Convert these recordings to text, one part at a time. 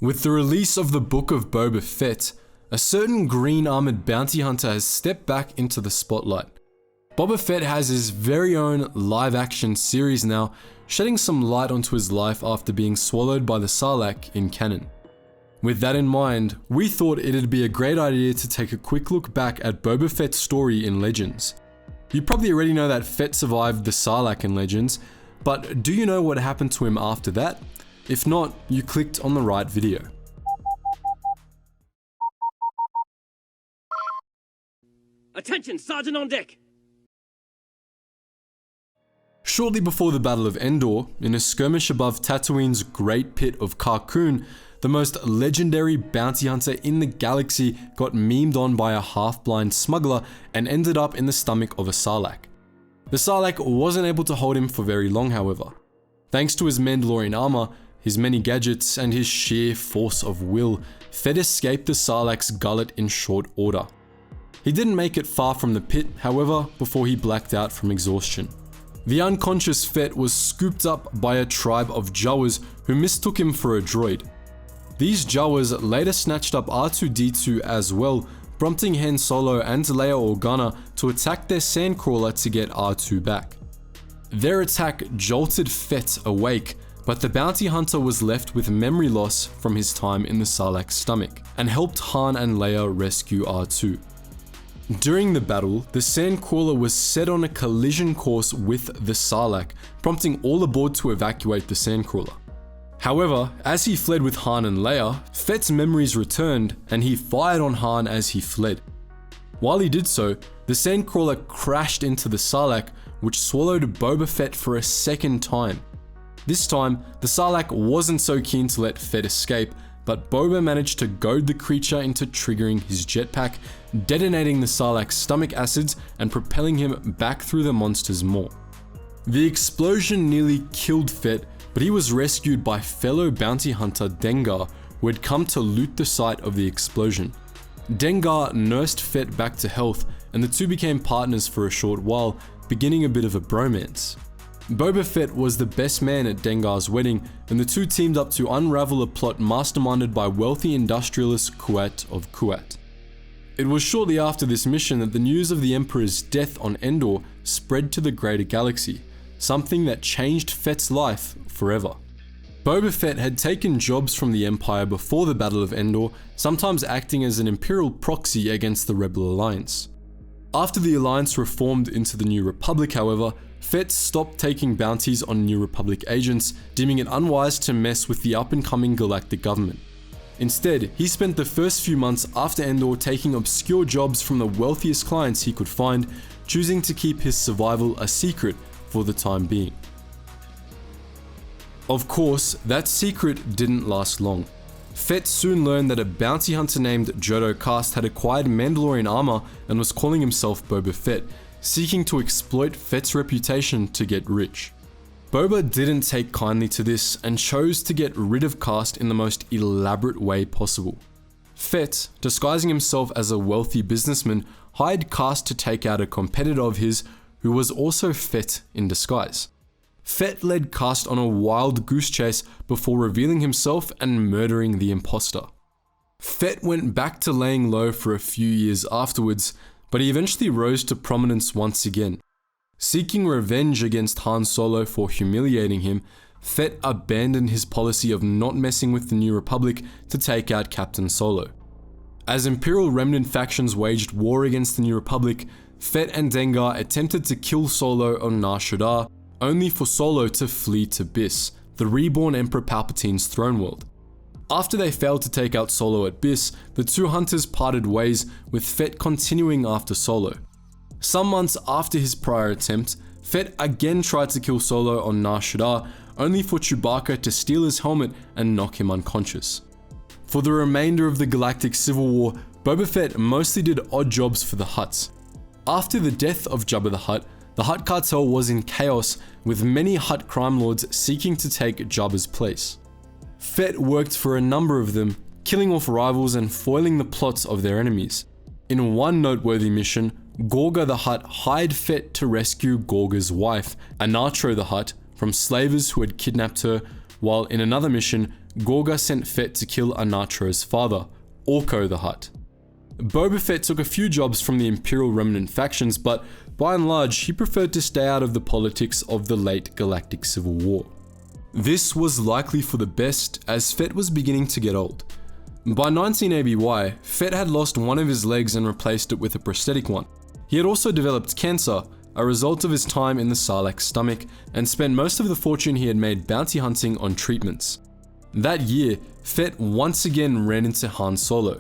With the release of the Book of Boba Fett, a certain green armored bounty hunter has stepped back into the spotlight. Boba Fett has his very own live-action series now, shedding some light onto his life after being swallowed by the Sarlacc in canon. With that in mind, we thought it'd be a great idea to take a quick look back at Boba Fett's story in Legends. You probably already know that Fett survived the Sarlacc in Legends, but do you know what happened to him after that? If not, you clicked on the right video. Attention, Sergeant on deck! Shortly before the Battle of Endor, in a skirmish above Tatooine's Great Pit of Carkoon, the most legendary bounty hunter in the galaxy got memed on by a half-blind smuggler and ended up in the stomach of a Sarlacc. The Sarlacc wasn't able to hold him for very long, however. Thanks to his Mandalorian armor, his many gadgets, and his sheer force of will, Fett escaped the Sarlacc's gullet in short order. He didn't make it far from the pit, however, before he blacked out from exhaustion. The unconscious Fett was scooped up by a tribe of Jawas who mistook him for a droid. These Jawas later snatched up R2-D2 as well, prompting Han Solo and Leia Organa to attack their sandcrawler to get R2 back. Their attack jolted Fett awake, but the bounty hunter was left with memory loss from his time in the Sarlacc's stomach, and helped Han and Leia rescue R2. During the battle, the sandcrawler was set on a collision course with the Sarlacc, prompting all aboard to evacuate the sandcrawler. However, as he fled with Han and Leia, Fett's memories returned and he fired on Han as he fled. While he did so, the sandcrawler crashed into the Sarlacc, which swallowed Boba Fett for a second time. This time, the Sarlacc wasn't so keen to let Fett escape, but Boba managed to goad the creature into triggering his jetpack, detonating the Sarlacc's stomach acids and propelling him back through the monster's maw. The explosion nearly killed Fett, but he was rescued by fellow bounty hunter Dengar, who had come to loot the site of the explosion. Dengar nursed Fett back to health, and the two became partners for a short while, beginning a bit of a bromance. Boba Fett was the best man at Dengar's wedding, and the two teamed up to unravel a plot masterminded by wealthy industrialist Kuat of Kuat. It was shortly after this mission that the news of the Emperor's death on Endor spread to the greater galaxy, something that changed Fett's life forever. Boba Fett had taken jobs from the Empire before the Battle of Endor, sometimes acting as an Imperial proxy against the Rebel Alliance. After the Alliance reformed into the New Republic, however, Fett stopped taking bounties on New Republic agents, deeming it unwise to mess with the up-and-coming galactic government. Instead, he spent the first few months after Endor taking obscure jobs from the wealthiest clients he could find, choosing to keep his survival a secret for the time being. Of course, that secret didn't last long. Fett soon learned that a bounty hunter named Jodo Kast had acquired Mandalorian armor and was calling himself Boba Fett, seeking to exploit Fett's reputation to get rich. Boba didn't take kindly to this and chose to get rid of Kast in the most elaborate way possible. Fett, disguising himself as a wealthy businessman, hired Kast to take out a competitor of his who was also Fett in disguise. Fett led Kast on a wild goose chase before revealing himself and murdering the imposter. Fett went back to laying low for a few years afterwards, but he eventually rose to prominence once again. Seeking revenge against Han Solo for humiliating him, Fett abandoned his policy of not messing with the New Republic to take out Captain Solo. As Imperial Remnant factions waged war against the New Republic, Fett and Dengar attempted to kill Solo on Nar Shaddaa, only for Solo to flee to Biss, the reborn Emperor Palpatine's throne world. After they failed to take out Solo at Biss, the two hunters parted ways, with Fett continuing after Solo. Some months after his prior attempt, Fett again tried to kill Solo on Nar Shaddaa, only for Chewbacca to steal his helmet and knock him unconscious. For the remainder of the Galactic Civil War, Boba Fett mostly did odd jobs for the Hutts. After the death of Jabba the Hutt cartel was in chaos, with many Hutt crime lords seeking to take Jabba's place. Fett worked for a number of them, killing off rivals and foiling the plots of their enemies. In one noteworthy mission, Gorga the Hutt hired Fett to rescue Gorga's wife, Anatro the Hutt, from slavers who had kidnapped her, while in another mission, Gorga sent Fett to kill Anatro's father, Orko the Hutt. Boba Fett took a few jobs from the Imperial Remnant factions, but by and large, he preferred to stay out of the politics of the late Galactic Civil War. This was likely for the best, as Fett was beginning to get old. By 19 ABY, Fett had lost one of his legs and replaced it with a prosthetic one. He had also developed cancer, a result of his time in the Sarlacc's stomach, and spent most of the fortune he had made bounty hunting on treatments. That year, Fett once again ran into Han Solo.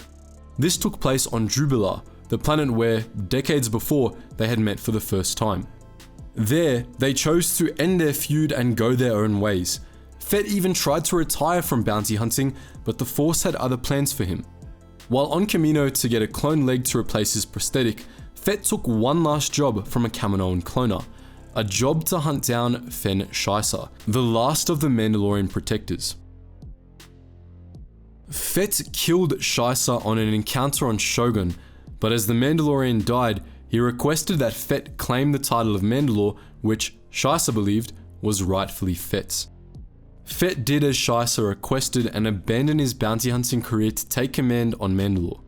This took place on Jubilar, the planet where, decades before, they had met for the first time. There, they chose to end their feud and go their own ways. Fett even tried to retire from bounty hunting, but the Force had other plans for him. While on Kamino to get a clone leg to replace his prosthetic, Fett took one last job from a Kaminoan cloner, a job to hunt down Fen Shaisa, the last of the Mandalorian protectors. Fett killed Shaisa on an encounter on Shogun, but as the Mandalorian died, he requested that Fett claim the title of Mandalor, which Shaisa believed was rightfully Fett's. Fett did as Shaisa requested and abandoned his bounty hunting career to take command on Mandalore.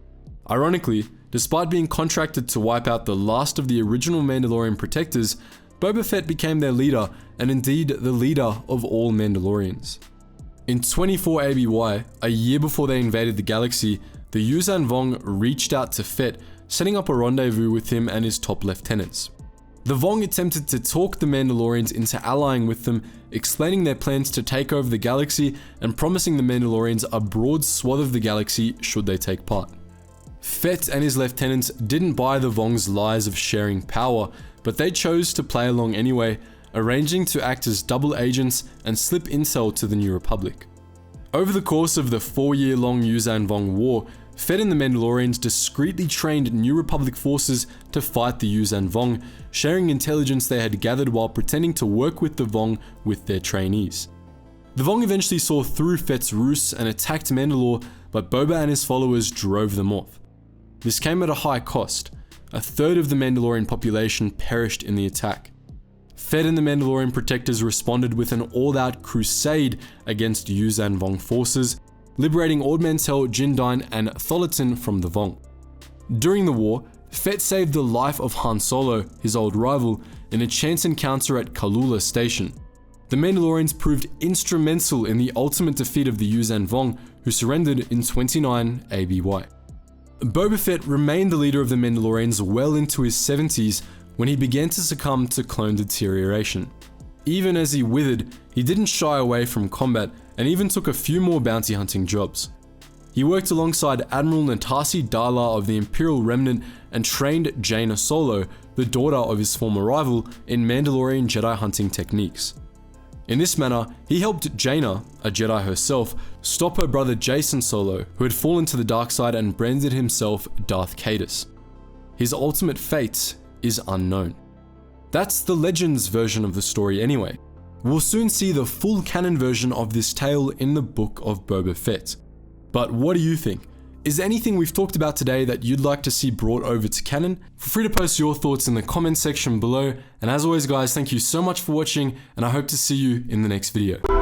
Ironically, despite being contracted to wipe out the last of the original Mandalorian protectors, Boba Fett became their leader, and indeed the leader of all Mandalorians. In 24 ABY, a year before they invaded the galaxy, the Yuuzhan Vong reached out to Fett, setting up a rendezvous with him and his top lieutenants. The Vong attempted to talk the Mandalorians into allying with them, explaining their plans to take over the galaxy and promising the Mandalorians a broad swath of the galaxy should they take part. Fett and his lieutenants didn't buy the Vong's lies of sharing power, but they chose to play along anyway, arranging to act as double agents and slip intel to the New Republic. Over the course of the 4-year-long Yuuzhan Vong War, Fett and the Mandalorians discreetly trained New Republic forces to fight the Yuuzhan Vong, sharing intelligence they had gathered while pretending to work with the Vong with their trainees. The Vong eventually saw through Fett's ruse and attacked Mandalore, but Boba and his followers drove them off. This came at a high cost. A third of the Mandalorian population perished in the attack. Fett and the Mandalorian protectors responded with an all-out crusade against Yuuzhan Vong forces, liberating Ord Mantell, Jindain, and Tholitan from the Vong. During the war, Fett saved the life of Han Solo, his old rival, in a chance encounter at Kalula Station. The Mandalorians proved instrumental in the ultimate defeat of the Yuuzhan Vong, who surrendered in 29 ABY. Boba Fett remained the leader of the Mandalorians well into his 70s when he began to succumb to clone deterioration. Even as he withered, he didn't shy away from combat and even took a few more bounty hunting jobs. He worked alongside Admiral Natasi Darla of the Imperial Remnant and trained Jaina Solo, the daughter of his former rival, in Mandalorian Jedi hunting techniques. In this manner, he helped Jaina, a Jedi herself, stop her brother Jacen Solo, who had fallen to the dark side and branded himself Darth Caedus. His ultimate fate is unknown. That's the Legends version of the story anyway. We'll soon see the full canon version of this tale in the Book of Boba Fett. But what do you think? Is there anything we've talked about today that you'd like to see brought over to canon? Feel free to post your thoughts in the comment section below, and as always guys, thank you so much for watching, and I hope to see you in the next video.